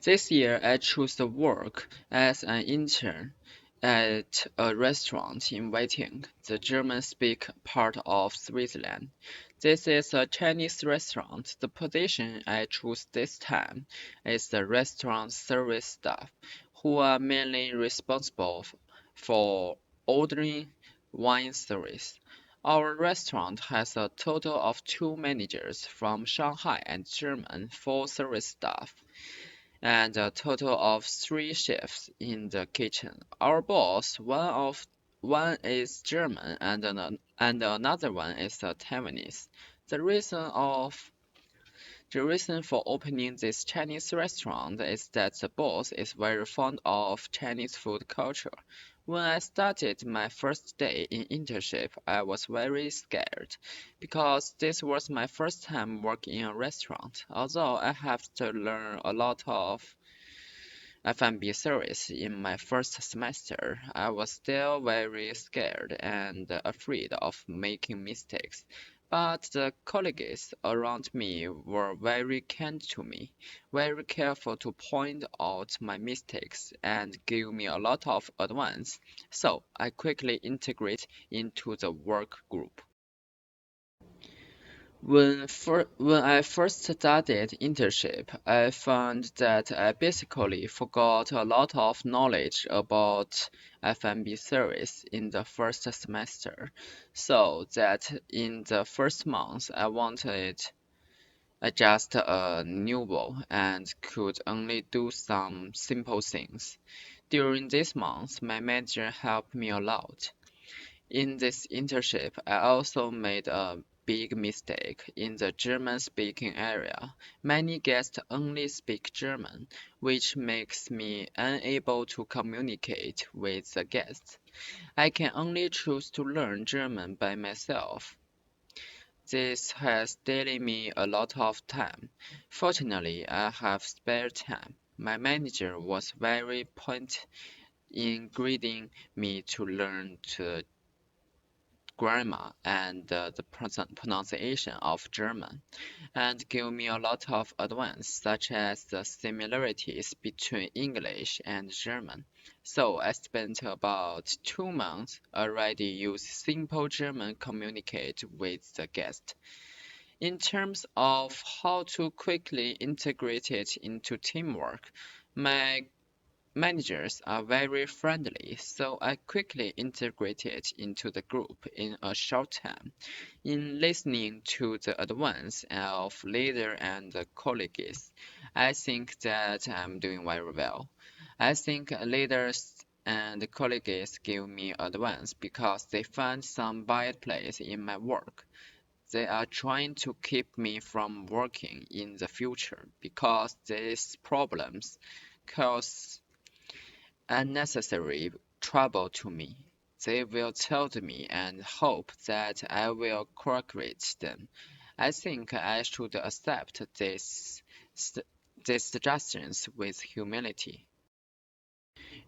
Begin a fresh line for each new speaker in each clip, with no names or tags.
This year, I chose to work as an intern at a restaurant in Whiting, the German-speaking part of Switzerland. This is a Chinese restaurant. The position I chose this time is the restaurant service staff, who are mainly responsible for ordering wine service. Our restaurant has a total of two managers from Shanghai and German for service staff and a total of three chefs in the kitchen. Our boss, one is German and another one is Taiwanese. The reason of the reason for opening this Chinese restaurant is that the boss is very fond of Chinese food culture. When I started my first day in internship, I was very scared because this was my first time working in a restaurant. Although I have to learn a lot of F&B service in my first semester, I was still very scared and afraid of making mistakes. But the colleagues around me were very kind to me, very careful to point out my mistakes and give me a lot of advice. So I quickly integrate into the work group. When I first started internship, I found that I basically forgot a lot of knowledge about F&B service in the first semester, so that in the first month I wanted just a newbie and could only do some simple things. During this month, my manager helped me a lot. In this internship, I also made a big mistake in the German-speaking area. Many guests only speak German, which makes me unable to communicate with the guests. I can only choose to learn German by myself. This has delayed me a lot of time. Fortunately, I have spare time. My manager was very point in guiding me to learn the grammar and the pronunciation of German, and give me a lot of advice, such as the similarities between English and German. So I spent about 2 months already use simple German communicate with the guest. In terms of how to quickly integrate it into teamwork, my managers are very friendly, so I quickly integrated into the group in a short time. In listening to the advice of leader and the colleagues, I think that I'm doing very well. I think leaders and colleagues give me advice because they find some bad place in my work. They are trying to keep me from working in the future because these problems cause unnecessary trouble to me. They will tell me and hope that I will correct them. I think I should accept these suggestions with humility.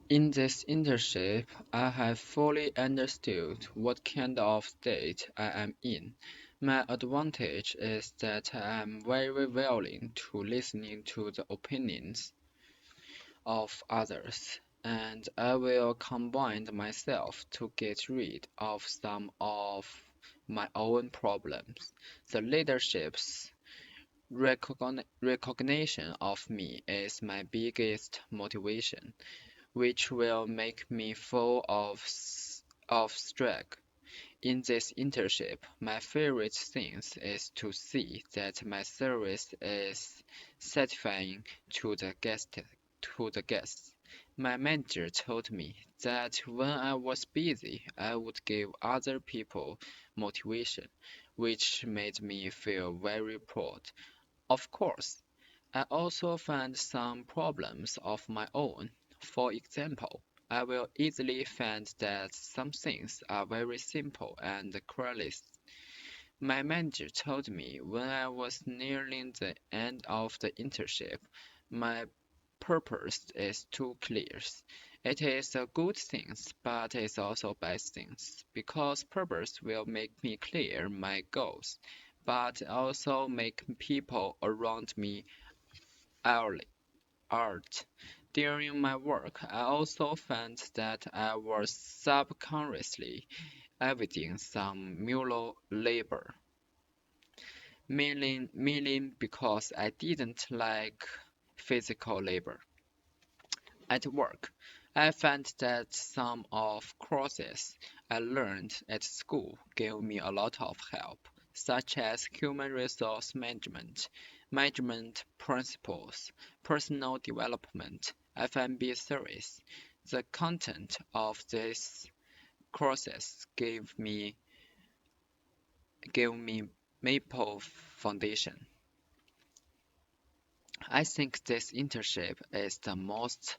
In this internship, I have fully understood what kind of state I am in. My advantage is that I am very willing to listening to the opinions of others, and I will combine myself to get rid of some of my own problems. The leadership's recognition of me is my biggest motivation, which will make me full of strength. In this internship, my favorite thing is to see that my service is satisfying to the guests. My manager told me that when I was busy, I would give other people motivation, which made me feel very proud. Of course, I also found some problems of my own. For example, I will easily find that some things are very simple and careless. My manager told me when I was nearing the end of the internship, my purpose is too clear. It is a good thing, but it's also bad things, because purpose will make me clear my goals, but also make people around me early. art. During my work, I also found that I was subconsciously avoiding some manual labor, mainly because I didn't like physical labor. At work, I found that some of courses I learned at school gave me a lot of help, such as human resource management, management principles, personal development, F&B service. The content of these courses gave me maple foundation. I think this internship is the most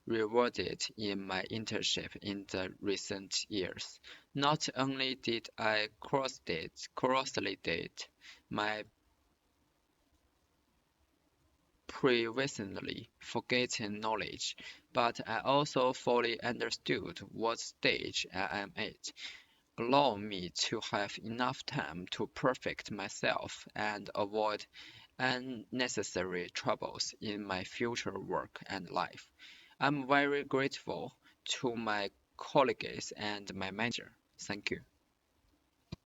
rewarded in my internship in the recent years. Not only did I consolidate my previously forgotten knowledge, but I also fully understood what stage I am at, allowing me to have enough time to perfect myself and avoid unnecessary troubles in my future work and life. I'm very grateful to my colleagues and my manager. Thank you.